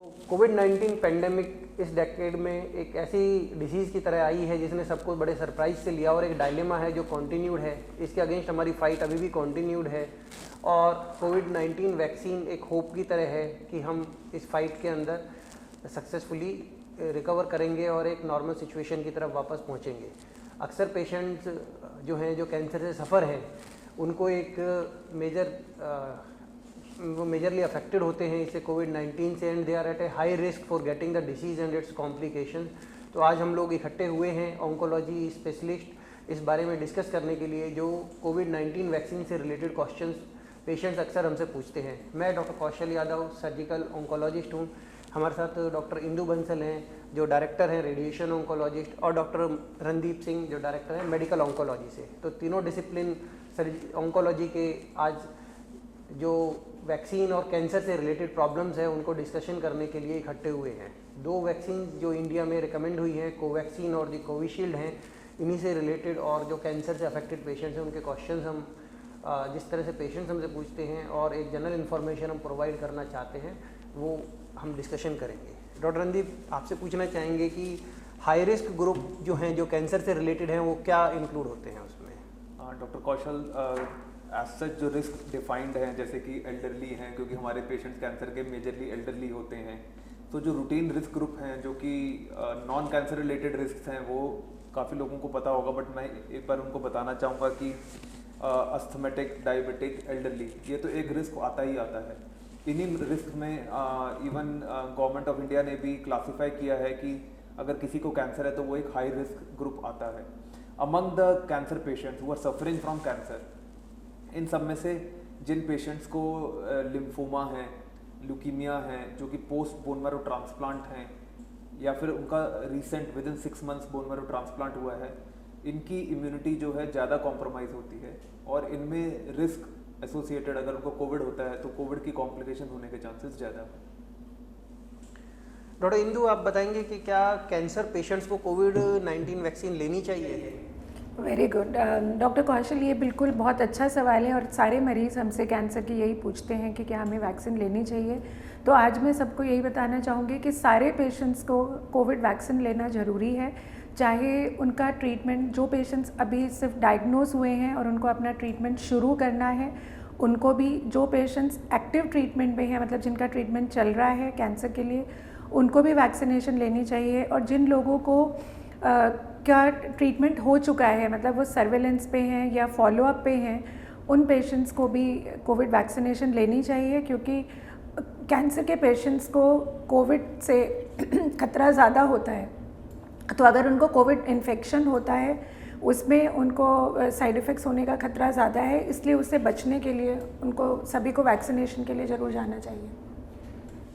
कोविड-19 pandemic इस decade में एक ऐसी डिसीज़ की तरह आई है जिसने सबको बड़े सरप्राइज से लिया और एक डायलेमा है जो कंटिन्यूड है। इसके अगेंस्ट हमारी फाइट अभी भी कंटिन्यूड है और कोविड-19 वैक्सीन एक होप की तरह है कि हम इस फाइट के अंदर सक्सेसफुली रिकवर करेंगे और एक नॉर्मल सिचुएशन की तरफ वापस पहुंचेंगे। अक्सर पेशेंट्स जो हैं जो कैंसर से सफ़र हैं उनको एक मेजरली अफेक्टेड होते हैं इससे कोविड-19 से and they are at a high risk for getting the disease and its complication. तो आज हम लोग इकट्ठे हुए हैं ऑन्कोलॉजी स्पेशलिस्ट इस बारे में डिस्कस करने के लिए जो कोविड-19 वैक्सीन से रिलेटेड क्वेश्चंस पेशेंट्स अक्सर हमसे पूछते हैं। मैं doctor Kaushal Yadav surgical oncologist हूँ। हमारे साथ डॉक्टर इंदु बंसल हैं जो डायरेक्टर हैं रेडिएशन ऑन्कोलॉजिस्ट और डॉक्टर रणदीप सिंह जो डायरेक्टर हैं मेडिकल ऑन्कोलॉजी से। तो तीनों डिसिप्लिन ऑन्कोलॉजी के आज जो वैक्सीन और कैंसर से रिलेटेड प्रॉब्लम्स हैं उनको डिस्कशन करने के लिए इकट्ठे हुए हैं। दो वैक्सीन जो इंडिया में रिकमेंड हुई हैं कोवैक्सीन और दी कोविशील्ड हैं, इन्हीं से रिलेटेड और जो कैंसर से अफेक्टेड पेशेंट्स हैं उनके क्वेश्चंस हम जिस तरह से पेशेंट्स हमसे पूछते हैं और एक जनरल इन्फॉर्मेशन हम प्रोवाइड करना चाहते हैं वो हम डिस्कशन करेंगे। डॉक्टर रणदीप, आपसे पूछना चाहेंगे कि हाई रिस्क ग्रुप जो हैं जो कैंसर से रिलेटेड हैं वो क्या इंक्लूड होते हैं उसमें? डॉक्टर कौशल, एज सच जो रिस्क डिफाइंड हैं जैसे कि एल्डरली हैं, क्योंकि हमारे पेशेंट्स कैंसर के मेजरली एल्डरली होते हैं। तो जो रूटीन रिस्क ग्रुप हैं जो कि नॉन कैंसर रिलेटेड रिस्क हैं वो काफ़ी लोगों को पता होगा, बट मैं एक बार उनको बताना चाहूँगा कि अस्थमेटिक, डायबिटिक, एल्डरली ये तो एक रिस्क आता ही आता है। इन्हीं रिस्क में इवन गवर्नमेंट ऑफ इंडिया ने भी क्लासीफाई किया है कि अगर किसी को कैंसर है तो वो एक हाई रिस्क ग्रुप आता है। Among the cancer patients who are suffering from cancer, इन सब में से जिन पेशेंट्स को लिम्फोमा है, ल्यूकीमिया है, जो कि पोस्ट बोन मैरो ट्रांसप्लांट हैं या फिर उनका recent with in 6 months bone marrow transplant हुआ है, इनकी इम्यूनिटी जो है ज़्यादा कॉम्प्रोमाइज़ होती है और इनमें रिस्क एसोसिएटेड अगर उनको कोविड होता है तो कोविड की कॉम्प्लिकेशन होने के चांसेस ज़्यादा हैं। डॉक्टर इंदु, आप बताएंगे कि क्या कैंसर पेशेंट्स को कोविड-19 वैक्सीन लेनी चाहिए? वेरी गुड डॉक्टर कौशल, ये बिल्कुल बहुत अच्छा सवाल है और सारे मरीज़ हमसे कैंसर की यही पूछते हैं कि क्या हमें वैक्सीन लेनी चाहिए। तो आज मैं सबको यही बताना चाहूँगी कि सारे पेशेंट्स को कोविड वैक्सीन लेना ज़रूरी है, चाहे उनका ट्रीटमेंट, जो पेशेंट्स अभी सिर्फ डायग्नोज हुए हैं और उनको अपना ट्रीटमेंट शुरू करना है उनको भी, जो पेशेंट्स एक्टिव ट्रीटमेंट में हैं मतलब जिनका ट्रीटमेंट चल रहा है कैंसर के लिए, उनको भी वैक्सीनेशन लेनी चाहिए। और जिन लोगों को क्या ट्रीटमेंट हो चुका है मतलब वो सर्वेलेंस पे हैं या फॉलोअप पे हैं, उन पेशेंट्स को भी कोविड वैक्सीनेशन लेनी चाहिए, क्योंकि कैंसर के पेशेंट्स को कोविड से खतरा ज़्यादा होता है। तो अगर उनको कोविड इन्फेक्शन होता है उसमें उनको साइड इफ़ेक्ट्स होने का खतरा ज़्यादा है, इसलिए उससे बचने के लिए उनको सभी को वैक्सीनेशन के लिए ज़रूर जाना चाहिए।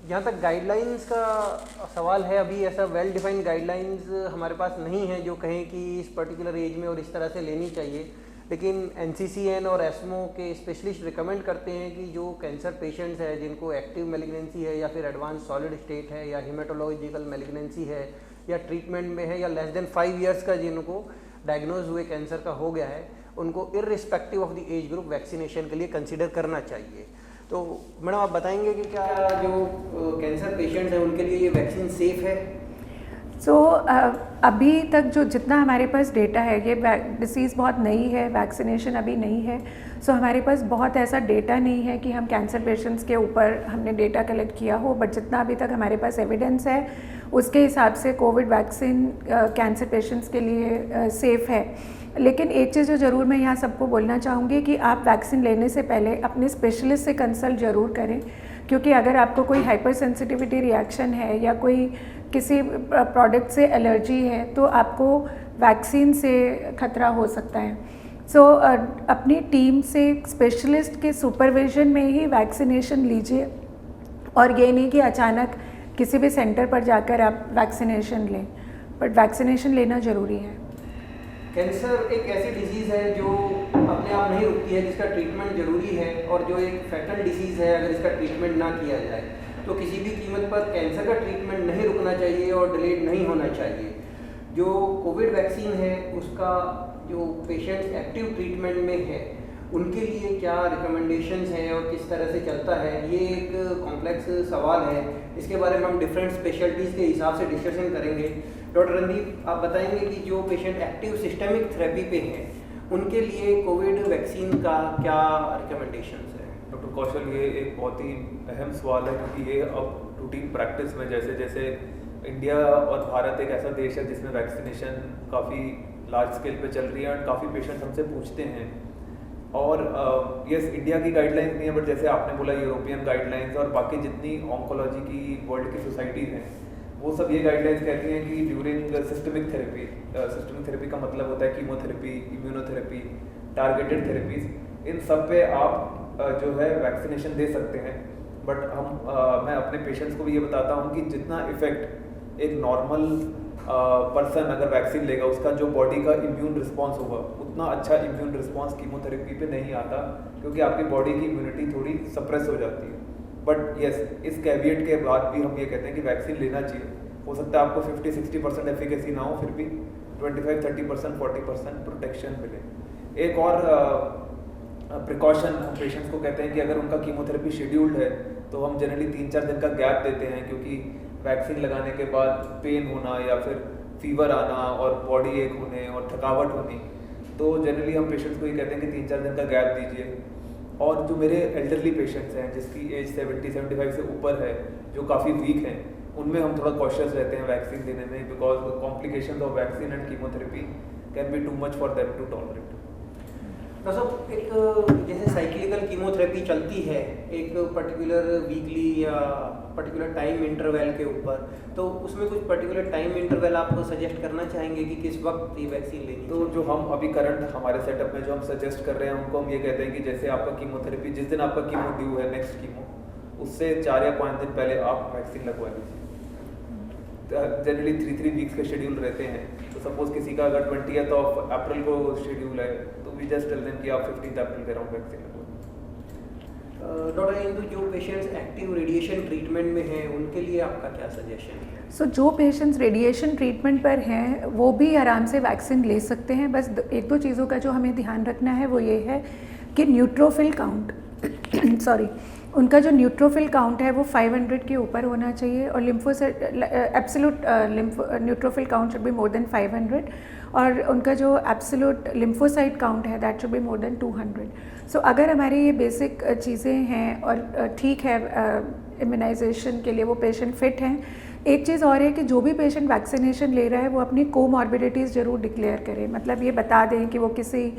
जहाँ तक गाइडलाइंस का सवाल है, अभी ऐसा वेल डिफाइंड गाइडलाइंस हमारे पास नहीं है जो कहें कि इस पर्टिकुलर एज में और इस तरह से लेनी चाहिए, लेकिन NCCN और ESMO के स्पेशलिस्ट रिकमेंड करते हैं कि जो कैंसर पेशेंट्स हैं जिनको एक्टिव मैलिग्नेंसी है या फिर एडवांस सॉलिड स्टेट है या हीमेटोलॉजिकल मैलिग्नेंसी है या ट्रीटमेंट में है या लेस देन 5 ईयर्स का जिनको डायग्नोज हुए कैंसर का हो गया है, उनको irrespective of the age group vaccination के लिए कंसिडर करना चाहिए। तो मैडम, आप बताएंगे कि क्या जो कैंसर पेशेंट्स हैं उनके लिए ये वैक्सीन सेफ़ है? अभी तक जो जितना हमारे पास डेटा है, ये डिसीज़ बहुत नई है, वैक्सीनेशन अभी नहीं है, सो हमारे पास बहुत ऐसा डेटा नहीं है कि हम कैंसर पेशेंट्स के ऊपर हमने डेटा कलेक्ट किया हो, बट जितना अभी तक हमारे पास एविडेंस है उसके हिसाब से कोविड वैक्सीन कैंसर पेशेंट्स के लिए सेफ़ है। लेकिन एक चीज़ जो ज़रूर मैं यहाँ सबको बोलना चाहूँगी कि आप वैक्सीन लेने से पहले अपने स्पेशलिस्ट से कंसल्ट ज़रूर करें, क्योंकि अगर आपको कोई हाइपर सेंसिटिविटी रिएक्शन है या कोई किसी प्रोडक्ट से एलर्जी है तो आपको वैक्सीन से खतरा हो सकता है। सो अपनी टीम से स्पेशलिस्ट के सुपरविजन में ही वैक्सीनेशन लीजिए और ये नहीं कि अचानक किसी भी सेंटर पर जाकर आप वैक्सीनेशन लें, बट वैक्सीनेशन लेना ज़रूरी है। कैंसर एक ऐसी डिजीज़ है जो अपने आप नहीं रुकती है, जिसका ट्रीटमेंट ज़रूरी है और जो एक फैटल डिसीज़ है अगर इसका ट्रीटमेंट ना किया जाए तो किसी भी कीमत पर कैंसर का ट्रीटमेंट नहीं रुकना चाहिए और डिलेड नहीं होना चाहिए। जो कोविड वैक्सीन है उसका जो पेशेंट्स एक्टिव ट्रीटमेंट में है उनके लिए क्या रिकमेंडेशंस हैं और किस तरह से चलता है, ये एक कॉम्प्लेक्स सवाल है। इसके बारे में हम डिफरेंट स्पेशलिटीज़ के हिसाब से डिस्कशन करेंगे। डॉक्टर रणदीप, आप बताएंगे कि जो पेशेंट एक्टिव सिस्टेमिक थेरेपी पे हैं उनके लिए कोविड वैक्सीन का क्या रिकमेंडेशंस है? डॉक्टर कौशल, ये एक बहुत ही अहम सवाल है, क्योंकि ये अब रूटीन प्रैक्टिस में जैसे जैसे इंडिया और भारत एक ऐसा देश है जिसमें वैक्सीनेशन काफ़ी लार्ज स्केल पे चल रही है और काफ़ी पेशेंट्स हमसे पूछते हैं। और यस, इंडिया की गाइडलाइंस नहीं है, बट जैसे आपने बोला यूरोपियन गाइडलाइंस और बाकी जितनी ऑन्कोलॉजी की वर्ल्ड की सोसाइटीज़ हैं वो सब ये गाइडलाइंस कहती हैं कि ड्यूरिंग सिस्टमिक थेरेपी का मतलब होता है कीमोथेरेपी, इम्यूनोथेरेपी, टारगेटेड थेरेपीज, इन सब पे आप जो है वैक्सीनेशन दे सकते हैं। बट मैं अपने पेशेंट्स को भी ये बताता हूँ कि जितना इफेक्ट एक नॉर्मल पर्सन अगर वैक्सीन लेगा उसका जो बॉडी का इम्यून रिस्पॉन्स होगा उतना अच्छा इम्यून रिस्पॉन्स कीमोथेरेपी पे नहीं आता, क्योंकि आपकी बॉडी की इम्यूनिटी थोड़ी सप्रेस हो जाती है। बट यस, इस कैविएट के बाद भी हम ये कहते हैं कि वैक्सीन लेना चाहिए। हो सकता है आपको 50-60% एफिकेसी ना हो, फिर भी 25-30%, 40% प्रोटेक्शन मिले। एक और प्रिकॉशन हम पेशेंट्स को कहते हैं कि अगर उनका कीमोथेरेपी शेड्यूल्ड है तो हम जनरली 3-4 दिन का गैप देते हैं, क्योंकि वैक्सीन लगाने के बाद पेन होना या फिर फीवर आना और बॉडी एक होने और थकावट होनी, तो जनरली हम पेशेंट्स को ये कहते हैं कि 3-4 दिन का गैप दीजिए। और जो मेरे एल्डरली पेशेंट्स हैं जिसकी एज 70-75 से ऊपर है, जो काफ़ी वीक हैं, उनमें हम थोड़ा कॉशियस रहते हैं वैक्सीन देने में, because complications of vaccine and chemotherapy can be too much for them to tolerate. तो सब एक जैसे साइक्लिकल कीमोथेरेपी चलती है एक पर्टिकुलर वीकली या पर्टिकुलर टाइम इंटरवल के ऊपर, तो उसमें कुछ पर्टिकुलर टाइम इंटरवल आप सजेस्ट करना चाहेंगे कि किस वक्त ये वैक्सीन लेनी? तो जो हम अभी करंट हमारे सेटअप में जो हम सजेस्ट कर रहे हैं उनको हम ये कहते हैं कि जैसे आपका कीमोथेरेपी जिस दिन आपका कीमो ड्यू है, नेक्स्ट कीमो, उससे 4 या 5 दिन पहले आप वैक्सीन लगवा लीजिए। जनरली 3 वीक्स के शेड्यूल रहते हैं, तो सपोज किसी का अगर 20th of अप्रैल को शेड्यूल है तो वी जस्ट टेल देम कि आप 15th अप्रैल के अराउंड वैक्सीन लगवाएं। डॉक्टर इंदु, जो पेशेंट्स एक्टिव रेडिएशन ट्रीटमेंट में हैं उनके लिए आपका क्या सजेशन है? सो जो पेशेंट्स रेडिएशन ट्रीटमेंट पर हैं वो भी आराम से वैक्सीन ले सकते हैं। बस 1-2 चीज़ों का जो हमें ध्यान रखना है वो ये है कि न्यूट्रोफिल काउंट उनका जो न्यूट्रोफिल काउंट है वो 500 के ऊपर होना चाहिए, और lymphocyte absolute neutrophil count should be more than 500, और उनका जो एब्सोल्यूट लिम्फोसाइट काउंट है that should be more than 200। सो अगर हमारी ये बेसिक चीज़ें हैं और ठीक है इम्यूनाइजेशन के लिए वो पेशेंट फिट हैं। एक चीज़ और है कि जो भी पेशेंट वैक्सीनेशन ले रहा है वो अपनी कोमॉर्बिडिटीज़ ज़रूर डिक्लेयर करे, मतलब ये बता दें कि वो किसी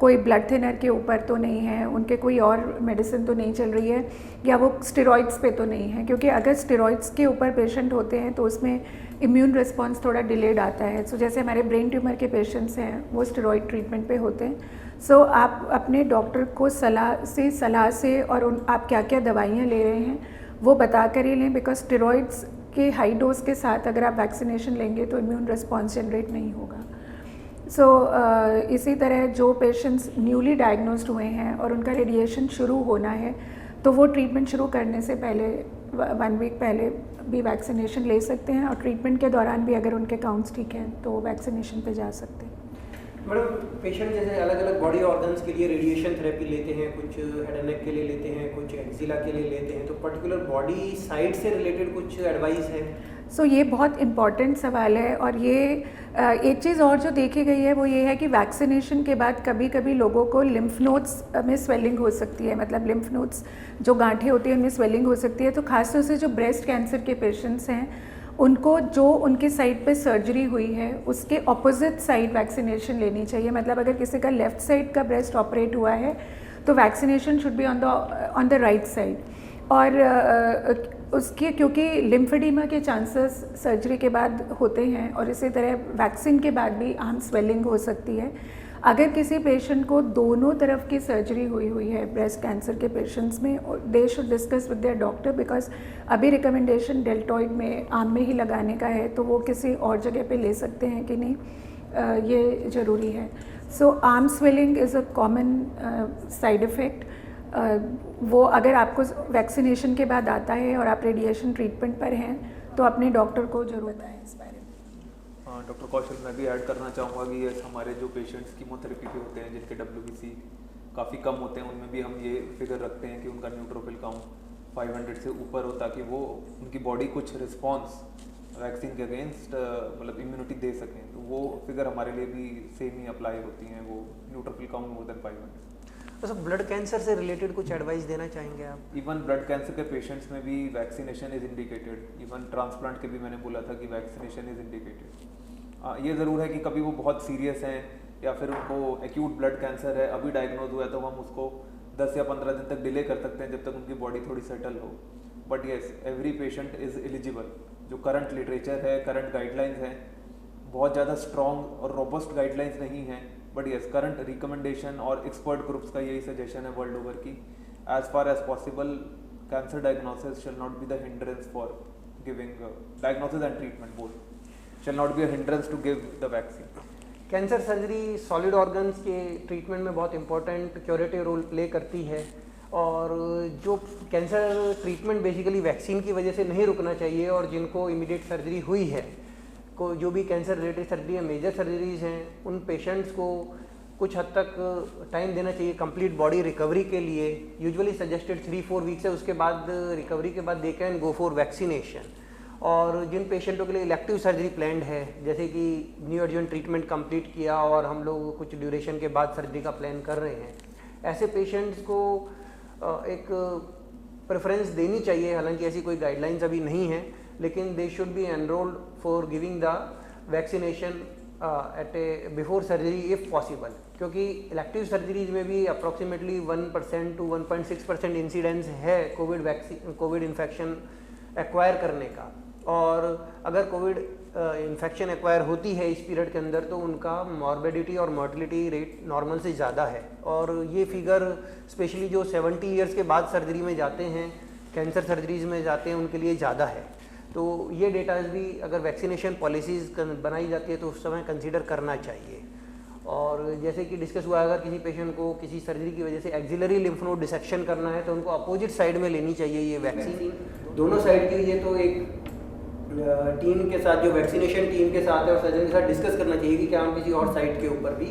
कोई ब्लड थिनर के ऊपर तो नहीं है, उनके कोई और मेडिसिन तो नहीं चल रही है, या वो स्टेरॉइड्स पे तो नहीं है, क्योंकि अगर स्टेरॉइड्स के ऊपर पेशेंट होते हैं तो उसमें इम्यून रिस्पॉन्स थोड़ा डिलेड आता है। सो जैसे हमारे ब्रेन ट्यूमर के पेशेंट्स हैं वो स्टेरॉइड ट्रीटमेंट पे होते हैं। सो आप अपने डॉक्टर को सलाह से और आप क्या क्या दवाइयाँ ले रहे हैं वो बता कर ही लें, बिकॉज स्टेरॉइड्स के हाई डोज के साथ अगर आप वैक्सीनेशन लेंगे तो इम्यून रिस्पॉन्स जनरेट नहीं होगा। सो इसी तरह जो पेशेंट्स न्यूली डायग्नोज्ड हुए हैं और उनका रेडिएशन शुरू होना है तो वो ट्रीटमेंट शुरू करने से पहले 1 वीक पहले भी वैक्सीनेशन ले सकते हैं, और ट्रीटमेंट के दौरान भी अगर उनके काउंट्स ठीक हैं तो वैक्सीनेशन पे जा सकते हैं। मैडम, पेशेंट जैसे अलग अलग बॉडी ऑर्गन्स के लिए रेडिएशन थेरेपी लेते हैं, कुछ हेड एंड नेक के लिए लेते हैं, कुछ एक्जिला के लिए लेते हैं, तो पर्टिकुलर बॉडी साइड से रिलेटेड कुछ एडवाइस है? सो ये बहुत इम्पॉर्टेंट सवाल है, और ये एक चीज़ और जो देखी गई है वो ये है कि वैक्सीनेशन के बाद कभी कभी लोगों को लिम्फ नोड्स में स्वेलिंग हो सकती है, मतलब लिम्फ नोड्स जो गांठें होती हैं उनमें स्वेलिंग हो सकती है। तो खासतौर से जो ब्रेस्ट कैंसर के पेशेंट्स हैं उनको जो उनके साइड पे सर्जरी हुई है उसके ऑपोजिट साइड वैक्सीनेशन लेनी चाहिए। मतलब अगर किसी का लेफ़्ट साइड का ब्रेस्ट ऑपरेट हुआ है तो vaccination should be on the right side, और उसके क्योंकि लिम्फेडिमा के चांसेस सर्जरी के बाद होते हैं, और इसी तरह वैक्सीन के बाद भी आम स्वेलिंग हो सकती है। अगर किसी पेशेंट को दोनों तरफ की सर्जरी हुई है ब्रेस्ट कैंसर के पेशेंट्स में, they should discuss with their doctor, because अभी रिकमेंडेशन डेल्टॉइड में आम में ही लगाने का है, तो वो किसी और जगह पे ले सकते हैं कि नहीं, ये ज़रूरी है। सो arm swelling is a common side effect. वो अगर आपको वैक्सीनेशन के बाद आता है और आप रेडिएशन ट्रीटमेंट पर हैं तो अपने डॉक्टर को ज़रूर बताएं इस बारे में। डॉक्टर कौशल, मैं भी ऐड करना चाहूँगा कि ये हमारे जो पेशेंट्स कीमोथेरेपी पे होते हैं जिनके WBC काफ़ी कम होते हैं उनमें भी हम ये फिगर रखते हैं कि उनका न्यूट्रोफिल काउंट 500 से ऊपर हो, ताकि वो उनकी बॉडी कुछ रिस्पॉन्स वैक्सीन के अगेंस्ट मतलब इम्यूनिटी दे सकें। तो वो फिगर हमारे लिए भी सेम ही अप्लाई होती हैं, वो न्यूट्रोफिल काउंट मोर देन 500। तो सब ब्लड कैंसर से रिलेटेड कुछ एडवाइस देना चाहेंगे आप? इवन ब्लड कैंसर के पेशेंट्स में भी vaccination is indicated, even transplant के भी मैंने बोला था कि वैक्सीनेशन इज इंडिकेटेड। ये ज़रूर है कि कभी वो बहुत सीरियस हैं या फिर उनको एक्यूट ब्लड कैंसर है, अभी डायग्नोज हुआ है, तो हम उसको 10 या 15 दिन तक डिले कर सकते हैं जब तक उनकी बॉडी थोड़ी सेटल हो। But yes, every patient is eligible. जो करंट लिटरेचर है, करंट गाइडलाइंस हैं, बहुत ज़्यादा स्ट्रॉन्ग और रोबस्ट गाइडलाइंस नहीं हैं, बट येस करंट रिकमेंडेशन और एक्सपर्ट ग्रुप्स का यही सजेशन है वर्ल्ड ओवर की as far as possible cancer diagnosis shall not be the hindrance for giving diagnosis and treatment, both shall not be a hindrance to give the vaccine. Cancer surgery solid organs के treatment में बहुत important curative role play करती है, और जो cancer treatment basically vaccine की वजह से नहीं रुकना चाहिए, और जिनको इमीडिएट सर्जरी हुई है, को जो भी कैंसर रिलेटेड सर्जरी है, मेजर सर्जरीज हैं, उन पेशेंट्स को कुछ हद तक टाइम देना चाहिए कंप्लीट बॉडी रिकवरी के लिए। यूजुअली सजेस्टेड 3-4 वीक्स है, उसके बाद रिकवरी के बाद they can go for vaccination. और जिन पेशेंटों के लिए इलेक्टिव सर्जरी प्लान्ड है, जैसे कि न्यू अर्जेंट ट्रीटमेंट कंप्लीट किया और हम लोग कुछ ड्यूरेशन के बाद सर्जरी का प्लान कर रहे हैं, ऐसे पेशेंट्स को एक प्रेफरेंस देनी चाहिए। हालांकि ऐसी कोई गाइडलाइंस अभी नहीं है, लेकिन they should be enrolled for giving the vaccination at a before surgery if possible, क्योंकि इलेक्टिव सर्जरीज में भी अप्रॉक्सीमेटली 1% to 1.6% इंसिडेंस है कोविड इन्फेक्शन एक्वायर करने का। और अगर कोविड इन्फेक्शन एक्वायर होती है इस पीरियड के अंदर, तो उनका मॉर्बिडिटी और मोर्टलिटी रेट नॉर्मल से ज़्यादा है। और ये फिगर स्पेशली जो 70 ईयर्स के बाद सर्जरी में जाते हैं, कैंसर सर्जरीज में जाते हैं, उनके लिए ज़्यादा है। तो ये डेटाज भी अगर वैक्सीनेशन पॉलिसीज़ बनाई जाती है तो उस समय कंसीडर करना चाहिए। और जैसे कि डिस्कस हुआ, अगर किसी पेशेंट को किसी सर्जरी की वजह से एक्सिलरी लिम्फ नोड डिसेक्शन करना है तो उनको अपोजिट साइड में लेनी चाहिए ये वैक्सीन। दोनों साइड के लिए तो एक टीम के साथ, जो वैक्सीनेशन टीम के साथ है और सर्जन के साथ डिस्कस करना चाहिए कि क्या हम किसी और साइड के ऊपर भी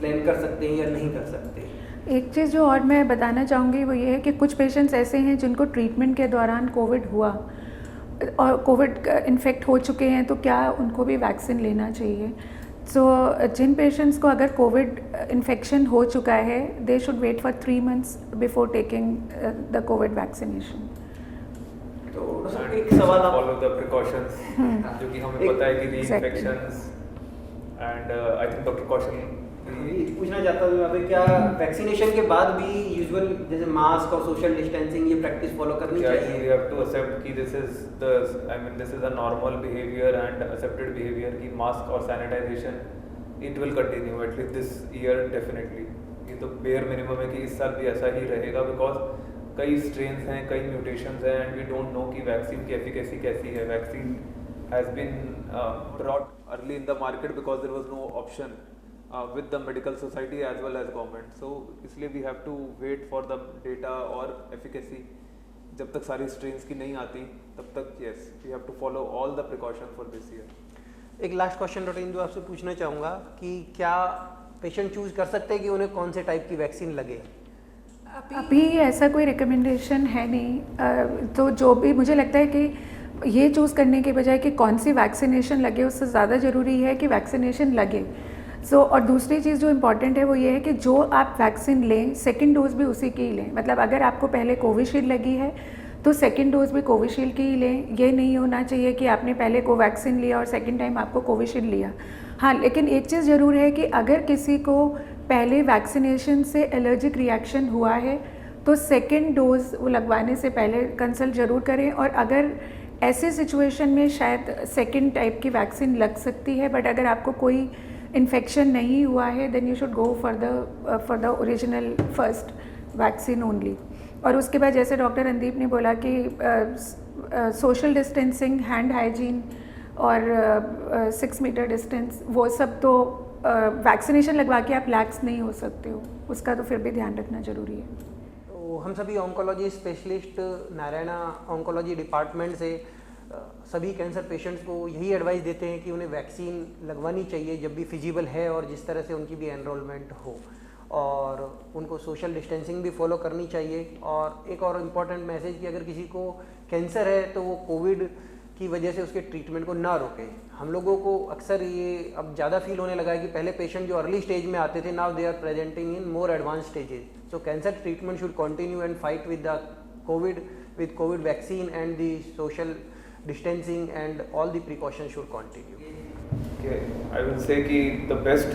प्लान कर सकते हैं या नहीं कर सकते। एक चीज़ जो और मैं बताना चाहूँगी वो ये है कि कुछ पेशेंट्स ऐसे हैं जिनको ट्रीटमेंट के दौरान कोविड हुआ और कोविड इन्फेक्ट हो चुके हैं, तो क्या उनको भी वैक्सीन लेना चाहिए। सो जिन पेशेंट्स को अगर कोविड इन्फेक्शन हो चुका है, they should wait for 3 months before taking the COVID vaccination. तो एक सवाल आप फॉलो द प्रिकॉशंस, जो कि हमें पता है कि रीइंफेक्शंस एंड आई थिंक डॉक्टर कौशल पूछना चाहता हूँ यहाँ पे, क्या वैक्सीनेशन के बाद भी यूजुअल जैसे मास्क और सोशल डिस्टेंसिंग ये प्रैक्टिस फॉलो करनी चाहिए? वी हैव टू एक्सेप्ट कि this is a normal behaviour and accepted behaviour कि मास्क और sanitisation it will continue at least this year definitely. ये तो बेयर मिनिमम है कि इस साल भी ऐसा ही रहेगा, बिकॉज कई स्ट्रेन्स हैं, कई म्यूटेशंस हैं एंड वी डोंट नो कि वैक्सीन की एफिकेसी कैसी है। Vaccine has been brought early in the market because there was no option with the medical society as well as government, so इसलिए we have to wait for the data और efficacy। जब तक सारी strains की नहीं आती तब तक yes we have to follow all the precautions for this year। एक लास्ट क्वेश्चन डॉक्टर इंदु आपसे पूछना चाहूँगा कि क्या पेशेंट चूज कर सकते हैं कि उन्हें कौन से टाइप की वैक्सीन लगे? अभी ऐसा कोई रिकमेंडेशन है नहीं। तो जो भी मुझे लगता है कि ये चूज़ करने के बजाय कि कौन सी वैक्सीनेशन लगे, उससे ज़्यादा ज़रूरी है कि वैक्सीनेशन लगे। और दूसरी चीज़ जो इम्पॉर्टेंट है वो ये है कि जो आप वैक्सीन लें, सेकंड डोज भी उसी की ही लें। मतलब अगर आपको पहले कोविशील्ड लगी है तो सेकंड डोज भी कोविशील्ड की ही लें। ये नहीं होना चाहिए कि आपने पहले कोवैक्सीन लिया और सेकंड टाइम आपको कोविशील्ड लिया। हाँ, लेकिन एक चीज़ ज़रूर है कि अगर किसी को पहले वैक्सीनेशन से एलर्जिक रिएक्शन हुआ है तो सेकेंड डोज लगवाने से पहले कंसल्ट ज़रूर करें। और अगर ऐसे सिचुएशन में शायद सेकेंड टाइप की वैक्सीन लग सकती है, बट अगर आपको कोई इन्फेक्शन नहीं हुआ है then you should go for the original first vaccine only. और उसके बाद जैसे डॉक्टर रणदीप ने बोला कि सोशल डिस्टेंसिंग, हैंड हाइजीन और 6 मीटर डिस्टेंस, वो सब तो वैक्सीनेशन लगवा के आप लैक्स नहीं हो सकते हो, उसका तो फिर भी ध्यान रखना ज़रूरी है। तो हम सभी oncology specialist Narayana oncology department से सभी कैंसर पेशेंट्स को यही एडवाइस देते हैं कि उन्हें वैक्सीन लगवानी चाहिए जब भी फिजिबल है और जिस तरह से उनकी भी एनरोलमेंट हो। और उनको सोशल डिस्टेंसिंग भी फॉलो करनी चाहिए। और एक और इम्पॉर्टेंट मैसेज कि अगर किसी को कैंसर है तो वो कोविड की वजह से उसके ट्रीटमेंट को ना रोके। हम लोगों को अक्सर ये अब ज़्यादा फील होने लगा है कि पहले पेशेंट जो अर्ली स्टेज में आते थे, now they are presenting in more advance stages. So cancer treatment should continue and fight with the COVID vaccine and the social distancing and all the precautions should continue. Okay, I will say कि the best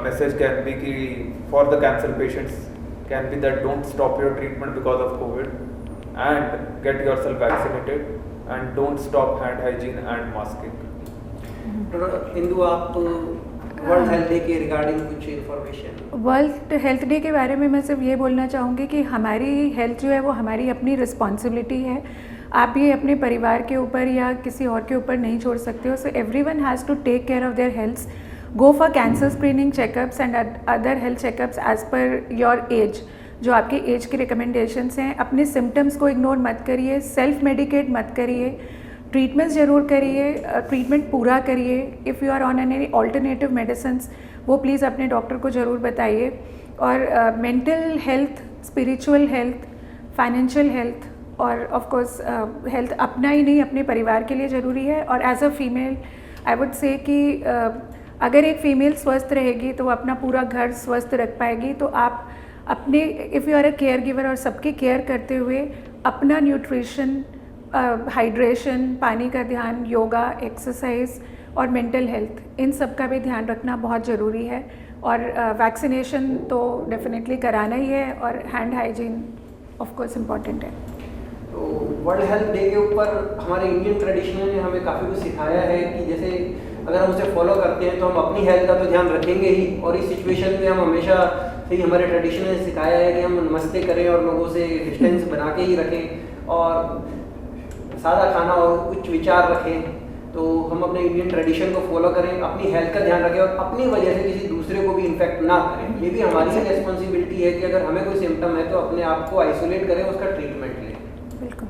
message can be कि for the cancer patients can be that don't stop your treatment because of COVID and get yourself vaccinated and don't stop hand hygiene and masking. Indu, आप world health day के regarding कुछ information? World health day के बारे में मैं सिर्फ ये बोलना चाहूँगी कि हमारी हेल्थ जो है वो हमारी अपनी रिस्पॉन्सिबिलिटी है। आप ये अपने परिवार के ऊपर या किसी और के ऊपर नहीं छोड़ सकते हो। So everyone has to take care of their health, go for cancer screening checkups and other health checkups as per your age. जो आपके एज के रिकमेंडेशंस हैं, अपने सिम्टम्स को इग्नोर मत करिए, सेल्फ मेडिकेट मत करिए, ट्रीटमेंट्स ज़रूर करिए, ट्रीटमेंट पूरा करिए। If you are on any alternative medicines वो प्लीज़ अपने डॉक्टर को ज़रूर बताइए। और mental health, spiritual health, financial health और ऑफ कोर्स हेल्थ अपना ही नहीं अपने परिवार के लिए ज़रूरी है। और as a female I would say कि अगर एक फ़ीमेल स्वस्थ रहेगी तो वो अपना पूरा घर स्वस्थ रख पाएगी। तो आप अपने if you are a care giver और सबकी केयर करते हुए अपना न्यूट्रिशन, हाइड्रेशन, पानी का ध्यान, योगा, एक्सरसाइज और मेंटल हेल्थ, इन सब का भी ध्यान रखना बहुत ज़रूरी है। और वैक्सीनेशन तो डेफिनेटली कराना ही है और hand hygiene of course important है। तो वर्ल्ड हेल्थ डे के ऊपर हमारे इंडियन ट्रेडिशन ने हमें काफ़ी कुछ सिखाया है कि जैसे अगर हम उसे फॉलो करते हैं तो हम अपनी हेल्थ का तो ध्यान रखेंगे ही, और इस सिचुएशन में हम हमेशा से ही हमारे ट्रेडिशन ने सिखाया है कि हम नमस्ते करें और लोगों से डिस्टेंस बना के ही रखें और सादा खाना और उच्च विचार रखें। तो हम अपने इंडियन ट्रेडिशन को फॉलो करें, अपनी हेल्थ का ध्यान रखें और अपनी वजह से किसी दूसरे को भी इन्फेक्ट ना करें। ये भी हमारी रिस्पॉन्सिबिलिटी है कि अगर हमें कोई सिम्टम है तो अपने आप को आइसोलेट करें, उसका ट्रीटमेंट लें। बिल्कुल।